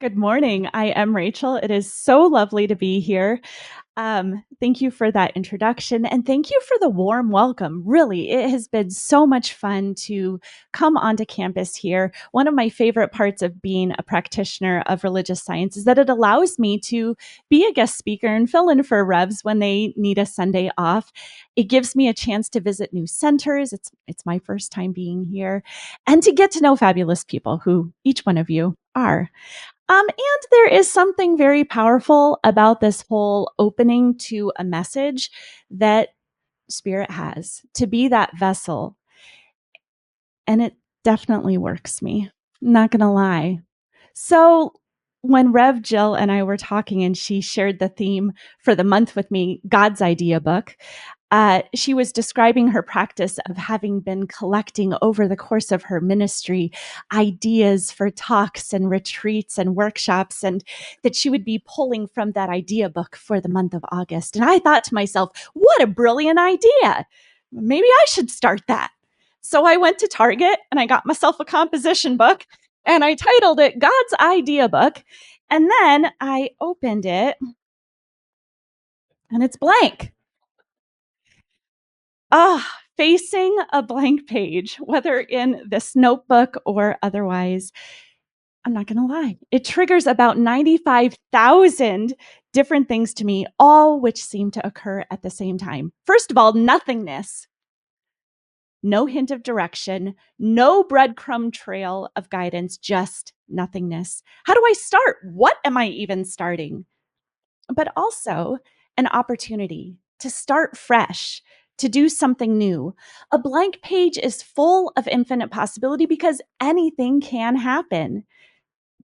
Good morning. I am Rachel. It is so lovely to be here. Thank you for that introduction and thank you for the warm welcome. Really, it has been so much fun to come onto campus here. One of my favorite parts of being a practitioner of religious science is that it allows me to be a guest speaker and fill in for Revs when they need a Sunday off. It gives me a chance to visit new centers. It's my first time being here and to get to know fabulous people who each one of you are. And there is something very powerful about this whole opening to a message that Spirit has to be that vessel. And it definitely works me. Not going to lie. So, when Rev Jill and I were talking and she shared the theme for the month with me, God's Idea Book, she was describing her practice of having been collecting over the course of her ministry ideas for talks and retreats and workshops, and that she would be pulling from that idea book for the month of August. And I thought to myself, what a brilliant idea. Maybe I should start that. So I went to Target and I got myself a composition book and I titled it God's Idea Book. And then I opened it and it's blank. Facing a blank page, whether in this notebook or otherwise, I'm not going to lie. It triggers about 95,000 different things to me, all which seem to occur at the same time. First of all, nothingness. No hint of direction, no breadcrumb trail of guidance, just nothingness. How do I start? What am I even starting? But also an opportunity to start fresh, to do something new. A blank page is full of infinite possibility because anything can happen.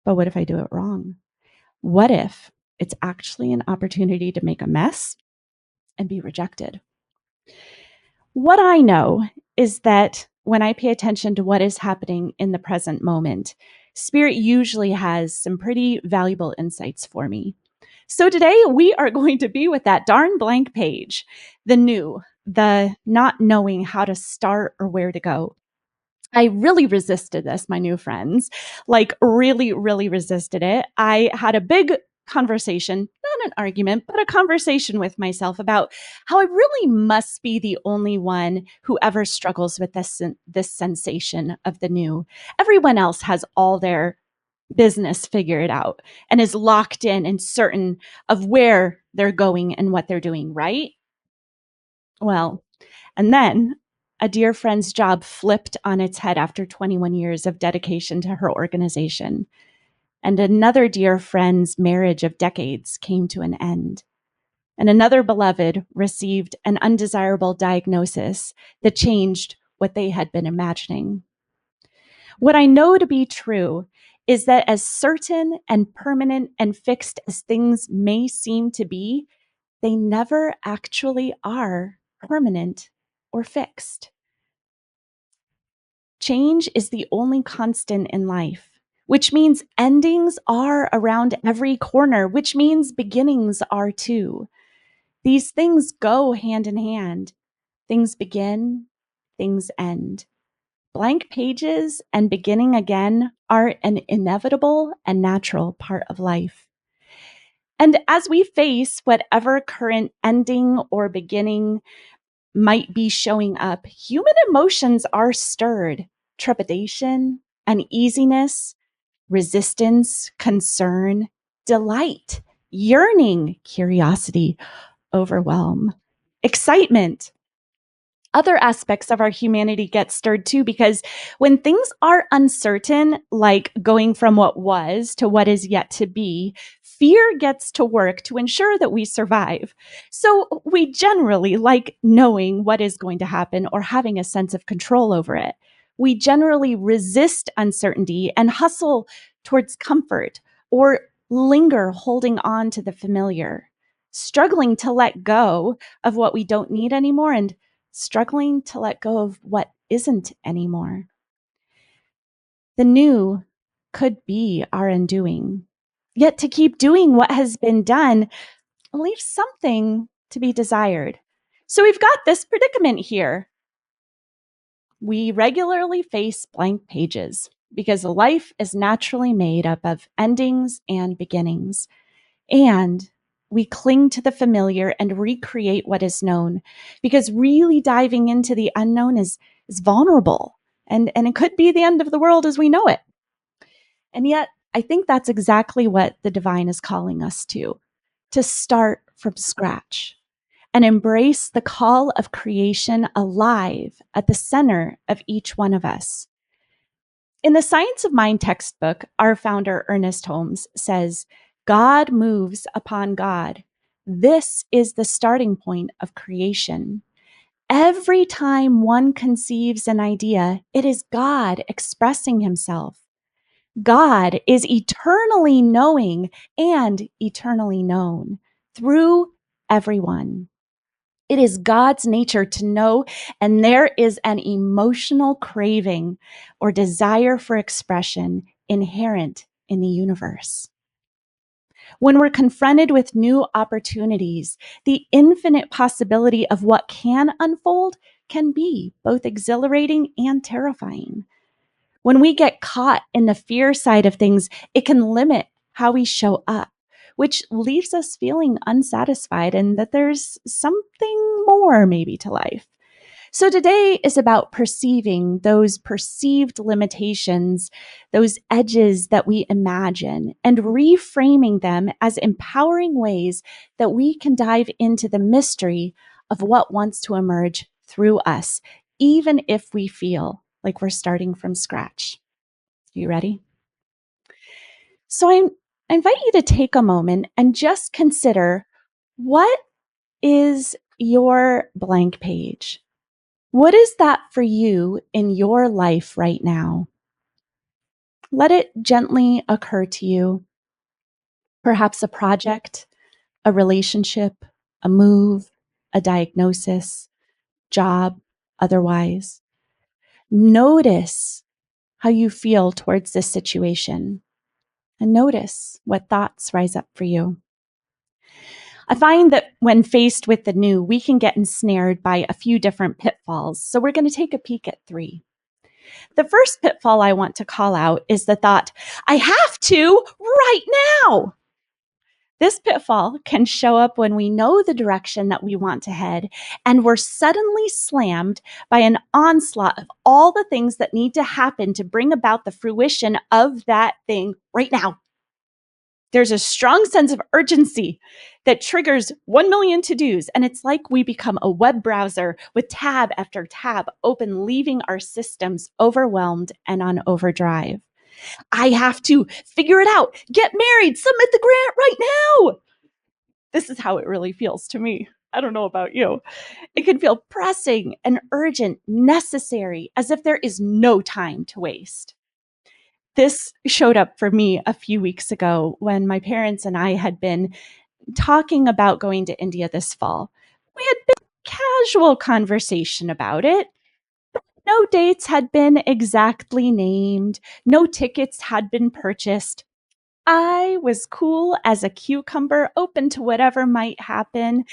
But what if I do it wrong? What if it's actually an opportunity to make a mess and be rejected? What I know is that when I pay attention to what is happening in the present moment, Spirit usually has some pretty valuable insights for me. So today we are going to be with that darn blank page, the new, the not knowing how to start or where to go. I really resisted this, my new friends, like really, really resisted it. I had a big conversation, not an argument, but a conversation with myself about how I really must be the only one who ever struggles with this sensation of the new. Everyone else has all their business figured out and is locked in and certain of where they're going and what they're doing, right? Well, and then a dear friend's job flipped on its head after 21 years of dedication to her organization. And another dear friend's marriage of decades came to an end. And another beloved received an undesirable diagnosis that changed what they had been imagining. What I know to be true is that as certain and permanent and fixed as things may seem to be, they never actually are permanent or fixed. Change is the only constant in life, which means endings are around every corner, which means beginnings are too. These things go hand in hand. Things begin, things end. Blank pages and beginning again are an inevitable and natural part of life. And as we face whatever current ending or beginning might be showing up, human emotions are stirred. Trepidation, uneasiness, resistance, concern, delight, yearning, curiosity, overwhelm, excitement. Other aspects of our humanity get stirred too, because when things are uncertain, like going from what was to what is yet to be, fear gets to work to ensure that we survive. So we generally like knowing what is going to happen or having a sense of control over it. We generally resist uncertainty and hustle towards comfort or linger holding on to the familiar, struggling to let go of what we don't need anymore and struggling to let go of what isn't anymore. The new could be our undoing. Yet to keep doing what has been done leaves something to be desired. So we've got this predicament here. We regularly face blank pages. because life is naturally made up of endings and beginnings. And we cling to the familiar and recreate what is known, because really diving into the unknown is vulnerable, and it could be the end of the world as we know it. And yet, I think that's exactly what the divine is calling us to start from scratch and embrace the call of creation alive at the center of each one of us. In the Science of Mind textbook, our founder, Ernest Holmes, says, God moves upon God. This is the starting point of creation. Every time one conceives an idea, it is God expressing himself. God is eternally knowing and eternally known through everyone. It is God's nature to know, and there is an emotional craving or desire for expression inherent in the universe. When we're confronted with new opportunities, the infinite possibility of what can unfold can be both exhilarating and terrifying. When we get caught in the fear side of things, it can limit how we show up, which leaves us feeling unsatisfied and that there's something more maybe to life. So today is about perceiving those perceived limitations, those edges that we imagine, and reframing them as empowering ways that we can dive into the mystery of what wants to emerge through us, even if we feel like we're starting from scratch. You ready? So I invite you to take a moment and just consider, what is your blank page? What is that for you in your life right now? Let it gently occur to you. Perhaps a project, a relationship, a move, a diagnosis, job, otherwise. Notice how you feel towards this situation, and notice what thoughts rise up for you. I find that when faced with the new, we can get ensnared by a few different pitfalls. So we're going to take a peek at 3. The first pitfall I want to call out is the thought, I have to right now. This pitfall can show up when we know the direction that we want to head, and we're suddenly slammed by an onslaught of all the things that need to happen to bring about the fruition of that thing right now. There's a strong sense of urgency that triggers 1 million to-dos, and it's like we become a web browser with tab after tab open, leaving our systems overwhelmed and on overdrive. I have to figure it out, get married, submit the grant right now. This is how it really feels to me. I don't know about you. It can feel pressing and urgent, necessary, as if there is no time to waste. This showed up for me a few weeks ago when my parents and I had been talking about going to India this fall. We had been casual conversation about it. No dates had been exactly named. No tickets had been purchased. I was cool as a cucumber, open to whatever might happen.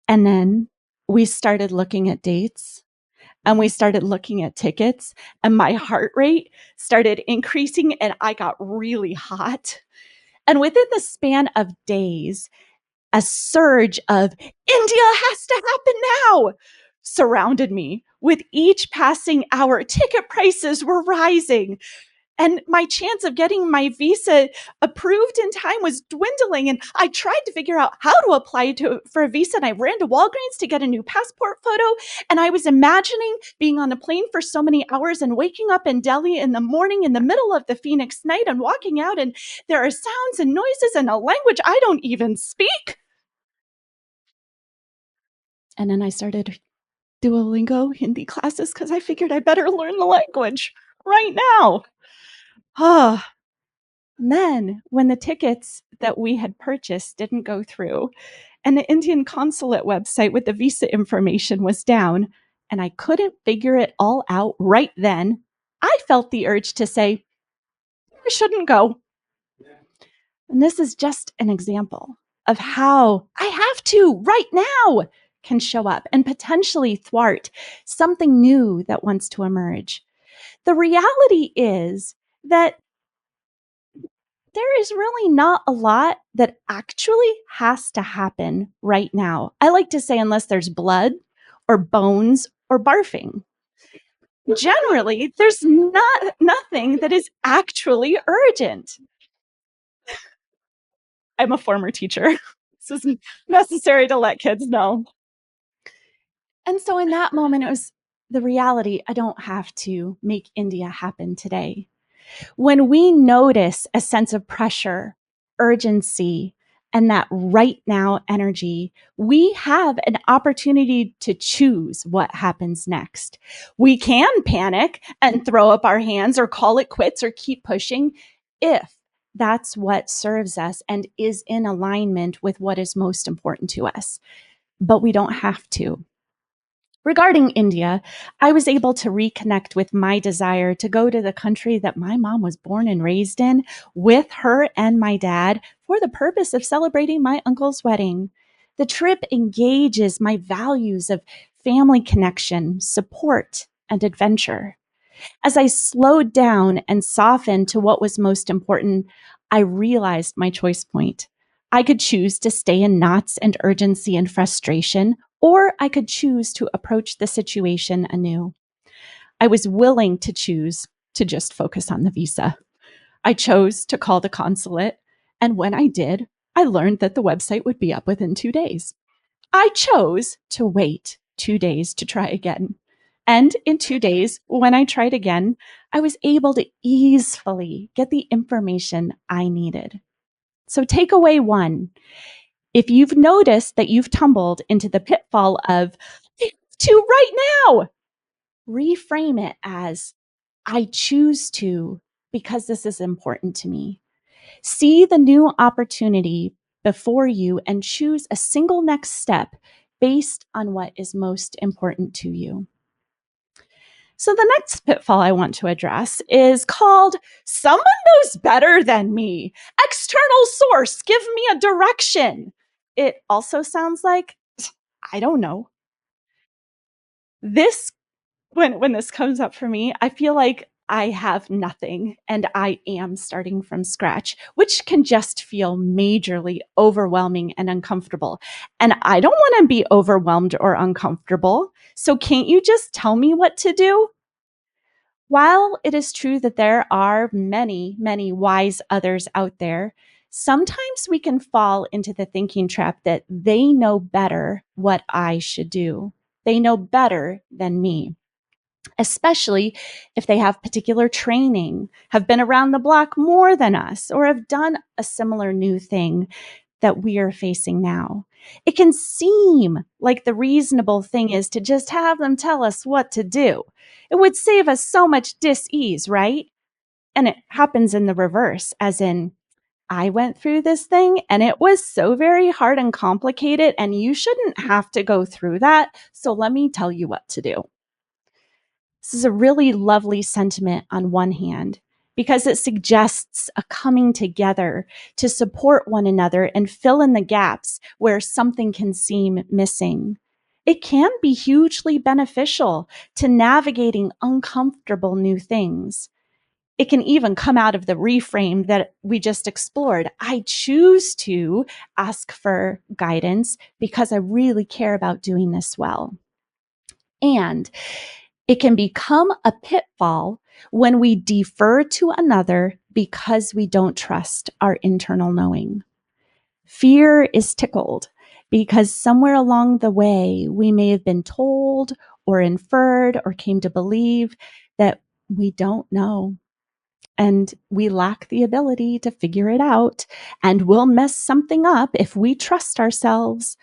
And then we started looking at dates, and we started looking at tickets, and my heart rate started increasing, and I got really hot. And within the span of days, a surge of India has to happen now surrounded me. With each passing hour, ticket prices were rising, and my chance of getting my visa approved in time was dwindling. And I tried to figure out how to apply for a visa, and I ran to Walgreens to get a new passport photo. And I was imagining being on a plane for so many hours and waking up in Delhi in the morning in the middle of the Phoenix night and walking out, and there are sounds and noises in a language I don't even speak. And then I started Duolingo Hindi classes because I figured I better learn the language right now. Ah, then, when the tickets that we had purchased didn't go through, and the Indian consulate website with the visa information was down, and I couldn't figure it all out right then, I felt the urge to say, I shouldn't go. And this is just an example of how I have to right now can show up and potentially thwart something new that wants to emerge. The reality is that there is really not a lot that actually has to happen right now. I like to say, unless there's blood or bones or barfing. Generally, there's nothing that is actually urgent. I'm a former teacher. This is necessary to let kids know. And so in that moment, it was the reality. I don't have to make India happen today. When we notice a sense of pressure, urgency, and that right now energy, we have an opportunity to choose what happens next. We can panic and throw up our hands or call it quits or keep pushing if that's what serves us and is in alignment with what is most important to us. But we don't have to. Regarding India, I was able to reconnect with my desire to go to the country that my mom was born and raised in with her and my dad for the purpose of celebrating my uncle's wedding. The trip engages my values of family connection, support, and adventure. As I slowed down and softened to what was most important, I realized my choice point. I could choose to stay in knots and urgency and frustration, or I could choose to approach the situation anew. I was willing to choose to just focus on the visa. I chose to call the consulate, and when I did, I learned that the website would be up within 2 days. I chose to wait 2 days to try again. And in 2 days, when I tried again, I was able to easily get the information I needed. So, takeaway one, if you've noticed that you've tumbled into the pitfall of to right now, reframe it as I choose to because this is important to me. See the new opportunity before you and choose a single next step based on what is most important to you. So, the next pitfall I want to address is called someone knows better than me. External source, give me a direction. It also sounds like, I don't know. This when this comes up for me, I feel like I have nothing and I am starting from scratch, which can just feel majorly overwhelming and uncomfortable. And I don't want to be overwhelmed or uncomfortable. So can't you just tell me what to do? While it is true that there are many, many wise others out there, sometimes we can fall into the thinking trap that they know better what I should do. They know better than me, especially if they have particular training, have been around the block more than us, or have done a similar new thing that we are facing now. It can seem like the reasonable thing is to just have them tell us what to do. It would save us so much dis-ease, right? And it happens in the reverse, as in, I went through this thing and it was so very hard and complicated, and you shouldn't have to go through that. So let me tell you what to do. This is a really lovely sentiment on one hand, because it suggests a coming together to support one another and fill in the gaps where something can seem missing. It can be hugely beneficial to navigating uncomfortable new things. It can even come out of the reframe that we just explored. I choose to ask for guidance because I really care about doing this well. And it can become a pitfall when we defer to another because we don't trust our internal knowing. Fear is tickled because somewhere along the way, we may have been told or inferred or came to believe that we don't know. And we lack the ability to figure it out, and we'll mess something up if we trust ourselves.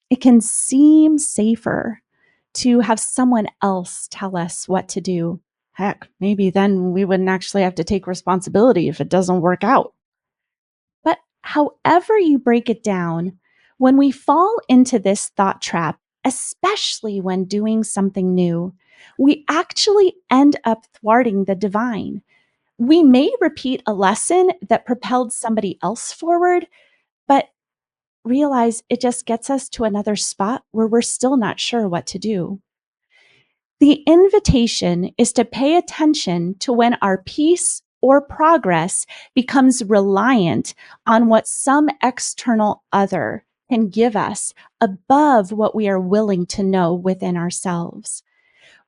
It can seem safer to have someone else tell us what to do. Heck, maybe then we wouldn't actually have to take responsibility if it doesn't work out. But however you break it down, when we fall into this thought trap, especially when doing something new, we actually end up thwarting the divine. We may repeat a lesson that propelled somebody else forward, but realize it just gets us to another spot where we're still not sure what to do. The invitation is to pay attention to when our peace or progress becomes reliant on what some external other can give us above what we are willing to know within ourselves.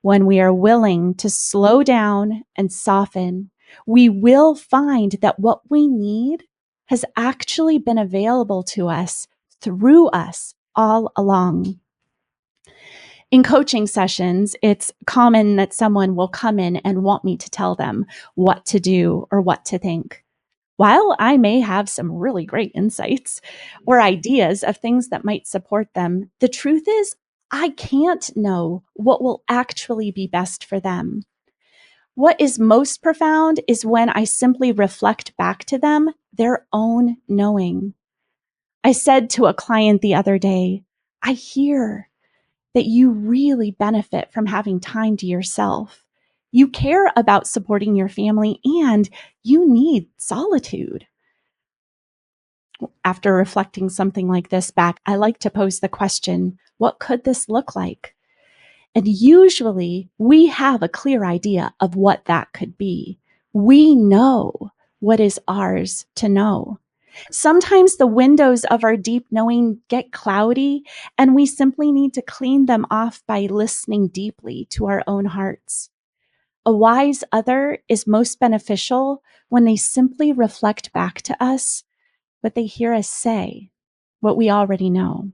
When we are willing to slow down and soften, we will find that what we need has actually been available to us through us all along. In coaching sessions, it's common that someone will come in and want me to tell them what to do or what to think. While I may have some really great insights or ideas of things that might support them, the truth is I can't know what will actually be best for them. What is most profound is when I simply reflect back to them their own knowing. I said to a client the other day, I hear that you really benefit from having time to yourself. You care about supporting your family and you need solitude. After reflecting something like this back, I like to pose the question, what could this look like? And usually we have a clear idea of what that could be. We know what is ours to know. Sometimes the windows of our deep knowing get cloudy, and we simply need to clean them off by listening deeply to our own hearts. A wise other is most beneficial when they simply reflect back to us what they hear us say, what we already know.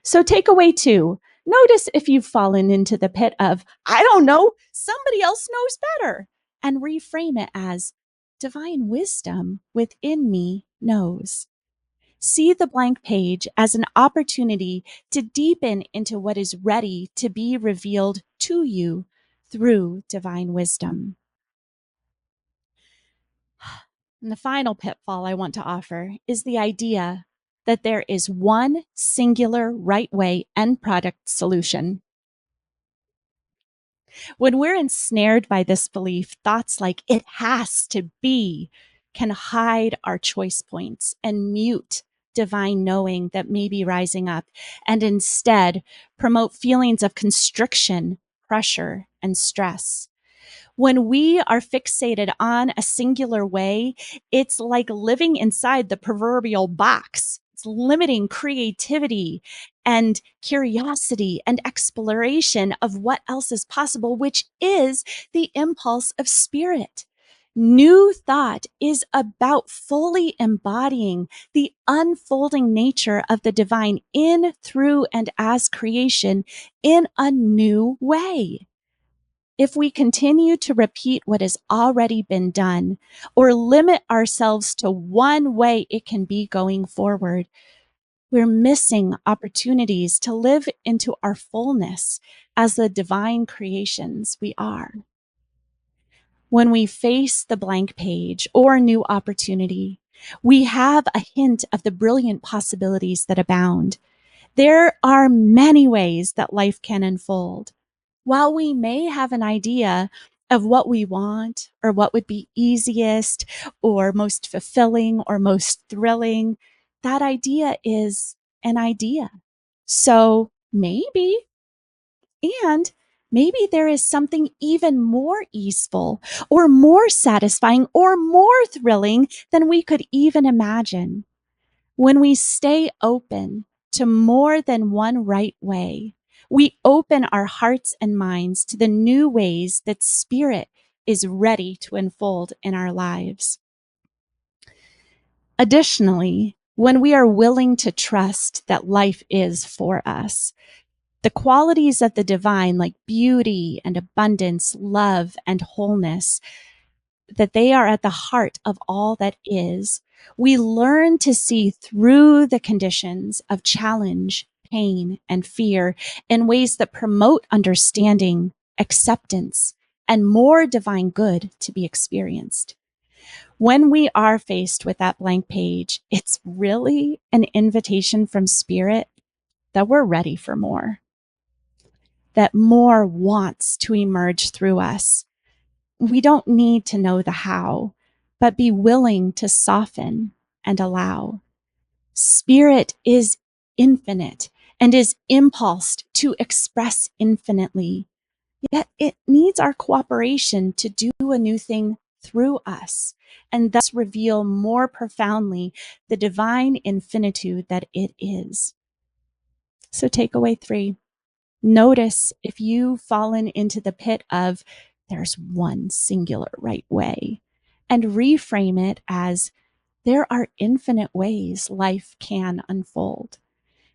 So takeaway 2, notice if you've fallen into the pit of, I don't know, somebody else knows better, and reframe it as divine wisdom within me knows. See the blank page as an opportunity to deepen into what is ready to be revealed to you through divine wisdom. And the final pitfall I want to offer is the idea that there is one singular right way end product solution. When we're ensnared by this belief, thoughts like it has to be can hide our choice points and mute divine knowing that may be rising up, and instead promote feelings of constriction, pressure, and stress. When we are fixated on a singular way, it's like living inside the proverbial box. It's limiting creativity and curiosity and exploration of what else is possible, which is the impulse of spirit. New thought is about fully embodying the unfolding nature of the divine in, through, and as creation in a new way. If we continue to repeat what has already been done or limit ourselves to one way it can be going forward, we're missing opportunities to live into our fullness as the divine creations we are. When we face the blank page or new opportunity, we have a hint of the brilliant possibilities that abound. There are many ways that life can unfold. While we may have an idea of what we want or what would be easiest or most fulfilling or most thrilling, that idea is an idea. So maybe there is something even more easeful or more satisfying or more thrilling than we could even imagine. When we stay open to more than one right way, we open our hearts and minds to the new ways that Spirit is ready to unfold in our lives. Additionally, when we are willing to trust that life is for us, the qualities of the divine, like beauty and abundance, love and wholeness, that they are at the heart of all that is, we learn to see through the conditions of challenge, pain, and fear in ways that promote understanding, acceptance, and more divine good to be experienced. When we are faced with that blank page, it's really an invitation from Spirit that we're ready for more, that more wants to emerge through us. We don't need to know the how, but be willing to soften and allow. Spirit is infinite and is impulsed to express infinitely, yet it needs our cooperation to do a new thing through us and thus reveal more profoundly the divine infinitude that it is. So, takeaway 3. Notice if you've fallen into the pit of there's one singular right way, and reframe it as there are infinite ways life can unfold.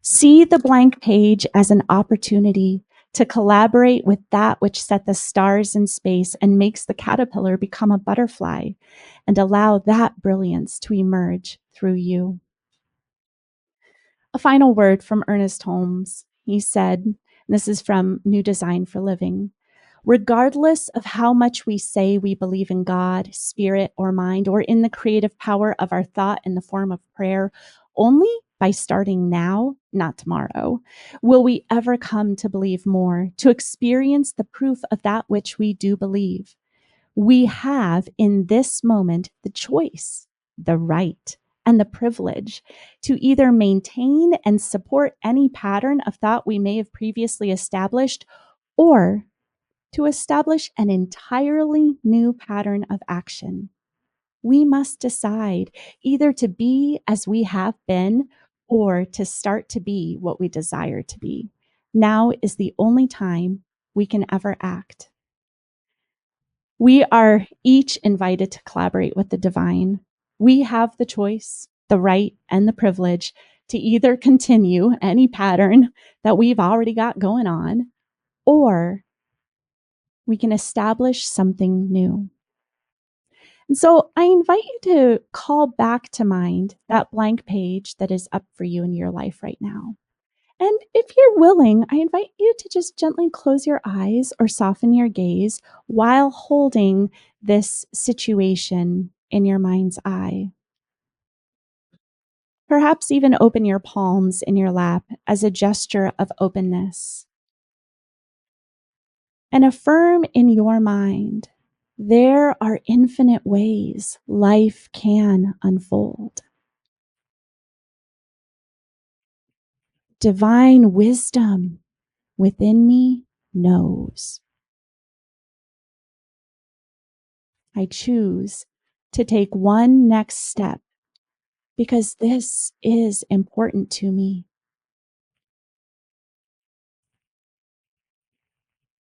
See the blank page as an opportunity to collaborate with that which set the stars in space and makes the caterpillar become a butterfly, and allow that brilliance to emerge through you. A final word from Ernest Holmes. He said, and this is from New Design for Living, regardless of how much we say we believe in God, spirit, or mind, or in the creative power of our thought in the form of prayer, only by starting now, not tomorrow, will we ever come to believe more, to experience the proof of that which we do believe. We have in this moment the choice, the right, and the privilege to either maintain and support any pattern of thought we may have previously established, or to establish an entirely new pattern of action. We must decide either to be as we have been or to start to be what we desire to be. Now is the only time we can ever act. We are each invited to collaborate with the divine. We have the choice, the right, and the privilege to either continue any pattern that we've already got going on, or we can establish something new. And so I invite you to call back to mind that blank page that is up for you in your life right now. And if you're willing, I invite you to just gently close your eyes or soften your gaze while holding this situation in your mind's eye. Perhaps even open your palms in your lap as a gesture of openness. And affirm in your mind, there are infinite ways life can unfold. Divine wisdom within me knows. I choose to take one next step because this is important to me.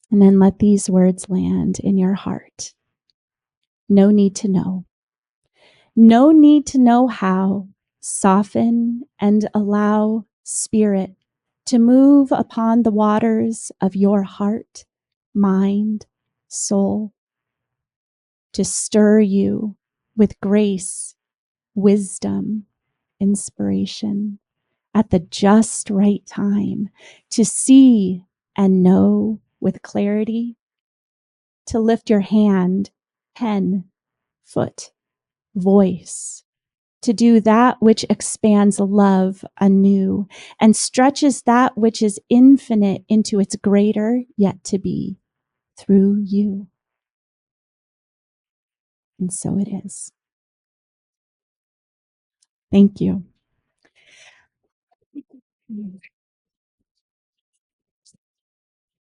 And then let these words land in your heart. No need to know. No need to know how. Soften and allow spirit to move upon the waters of your heart, mind, soul, to stir you with grace, wisdom, inspiration at the just right time, to see and know with clarity, to lift your hand, pen, foot, voice, to do that which expands love anew and stretches that which is infinite into its greater yet to be through you. And so it is. Thank you.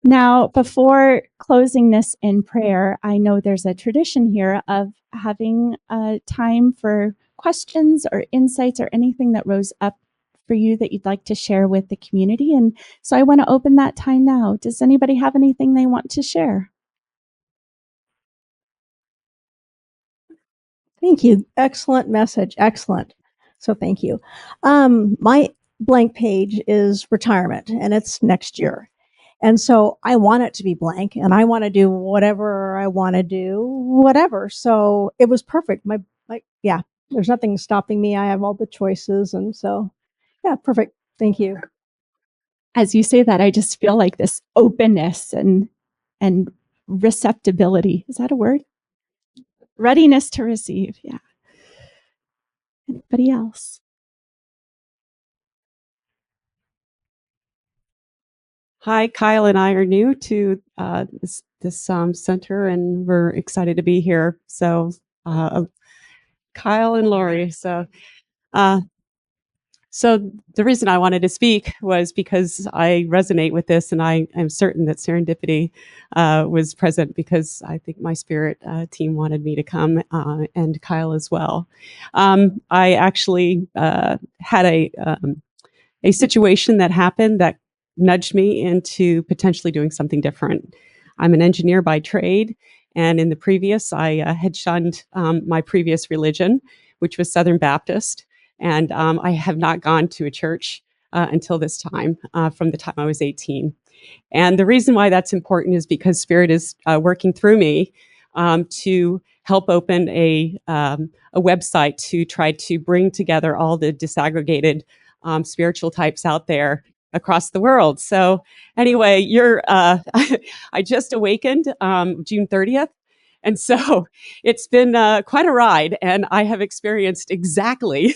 Now, before closing this in prayer, I know there's a tradition here of having a time for questions or insights or anything that rose up for you that you'd like to share with the community. And so I want to open that time now. Does anybody have anything they want to share? Thank you. Excellent message. Excellent. So thank you. My blank page is retirement, and it's next year. And so I want it to be blank, and I want to do whatever I want to do, whatever. So it was perfect. Yeah, there's nothing stopping me. I have all the choices. And so, yeah, perfect. Thank you. As you say that, I just feel like this openness and receptibility. Is that a word? Readiness to receive. Yeah. Anybody else? Hi, Kyle and I are new to this center, and we're excited to be here. So, Kyle and Lori. So, uh, So the reason I wanted to speak was because I resonate with this, and I am certain that serendipity was present because I think my spirit team wanted me to come, and Kyle as well. I actually had a situation that happened that nudged me into potentially doing something different. I'm an engineer by trade, and in the previous, I had shunned my previous religion, which was Southern Baptist, and I have not gone to a church until this time, from the time I was 18. And the reason why that's important is because Spirit is working through me to help open a website to try to bring together all the disaggregated spiritual types out there across the world. So anyway, I just awakened June 30th. And so it's been quite a ride, and I have experienced exactly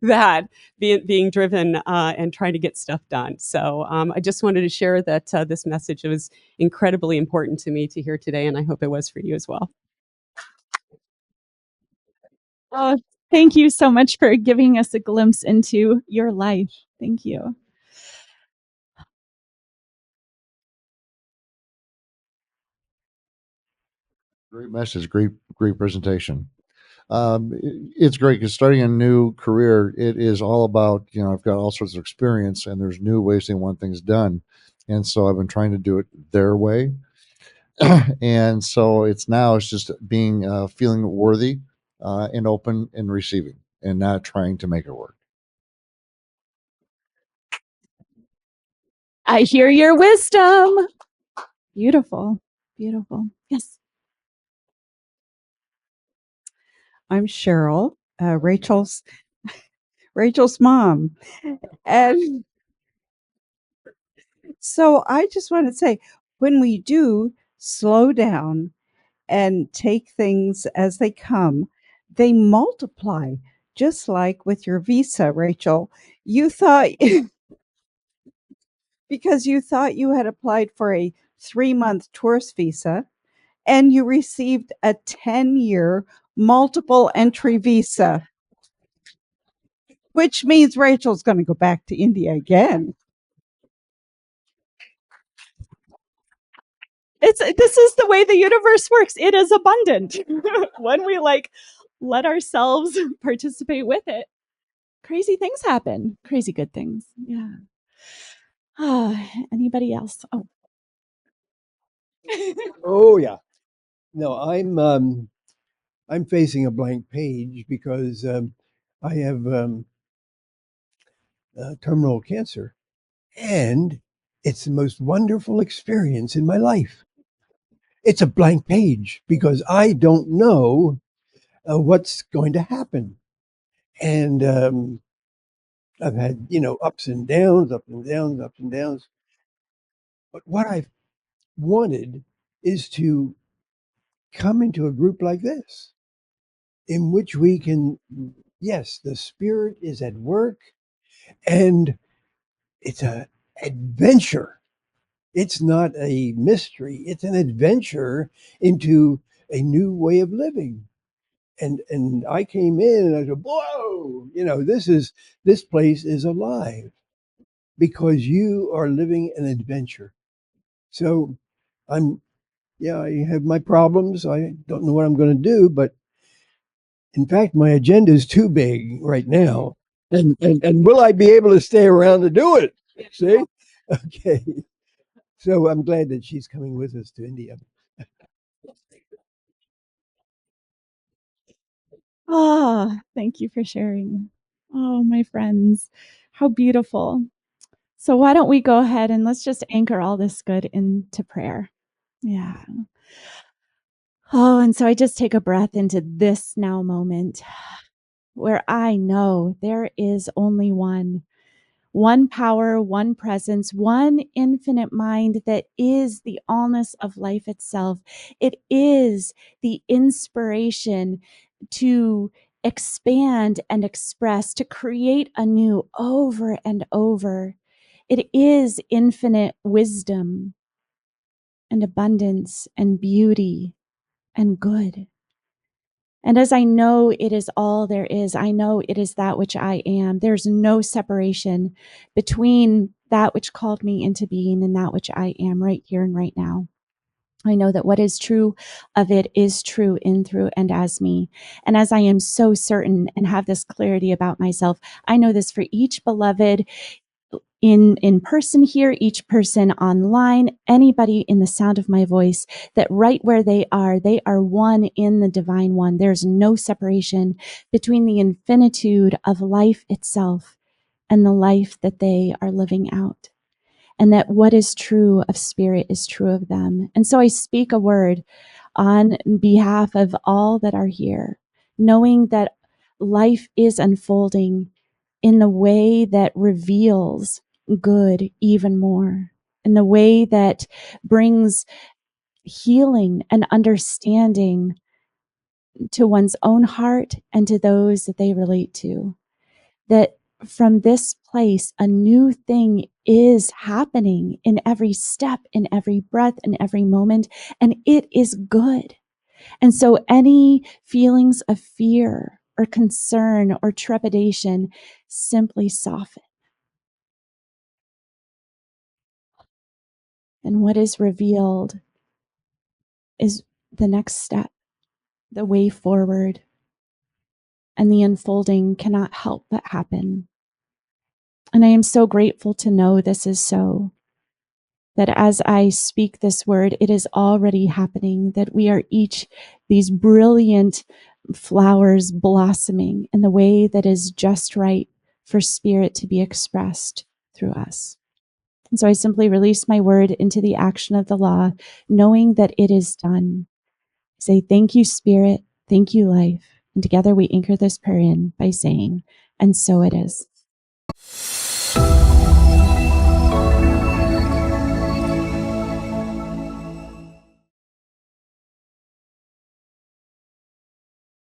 that, being driven and trying to get stuff done. So I just wanted to share that this message was incredibly important to me to hear today, and I hope it was for you as well. Oh, thank you so much for giving us a glimpse into your life. Thank you. Great message. Great presentation. It's great because starting a new career, it is all about, I've got all sorts of experience and there's new ways they want things done. And so I've been trying to do it their way. And so it's just being, feeling worthy and open and receiving and not trying to make it work. I hear your wisdom. Beautiful. Beautiful. Yes. I'm Cheryl, Rachel's mom. And so I just want to say, when we do slow down and take things as they come, they multiply, just like with your visa, Rachel. You thought, because you thought you had applied for a 3-month tourist visa and you received a 10-year multiple entry visa, which means Rachel's going to go back to India again. This is the way the universe works. It is abundant. When we let ourselves participate with it, crazy things happen. Crazy good things. Yeah. Anybody else? Oh. Oh yeah. No, I'm facing a blank page because I have terminal cancer, and it's the most wonderful experience in my life. It's a blank page because I don't know what's going to happen, and I've had ups and downs, ups and downs, ups and downs. But what I've wanted is to come into a group like this, in which we can, yes, the spirit is at work, and it's an adventure. It's not a mystery. It's an adventure into a new way of living. And I came in and I said, whoa, this place is alive because you are living an adventure. So I have my problems. I don't know what I'm going to do, but in fact, my agenda is too big right now. And will I be able to stay around to do it? See? Okay. So I'm glad that she's coming with us to India. Thank you for sharing. Oh, my friends, how beautiful. So why don't we go ahead and let's just anchor all this good into prayer. Yeah. Oh, and so I just take a breath into this now moment where I know there is only one power, one presence, one infinite mind that is the allness of life itself. It is the inspiration to expand and express, to create anew over and over. It is infinite wisdom and abundance and beauty and good. And as I know it is all there is, I know it is that which I am. There's no separation between that which called me into being and that which I am right here and right now. I know that what is true of it is true in, through, and as me. And as I am so certain and have this clarity about myself, I know this for each beloved in person here, each person online, anybody in the sound of my voice, that right where they are one in the divine one. There's no separation between the infinitude of life itself and the life that they are living out. And that what is true of spirit is true of them. And so I speak a word on behalf of all that are here, knowing that life is unfolding in the way that reveals good even more, in the way that brings healing and understanding to one's own heart and to those that they relate to. That from this place, a new thing is happening in every step, in every breath, in every moment, and it is good. And so any feelings of fear or concern or trepidation simply soften. And what is revealed is the next step, the way forward, and the unfolding cannot help but happen. And I am so grateful to know this is so, that as I speak this word, it is already happening, that we are each these brilliant flowers blossoming in the way that is just right for spirit to be expressed through us. And so I simply release my word into the action of the law, knowing that it is done. Say, thank you, Spirit. Thank you, life. And together we anchor this prayer in by saying, and so it is.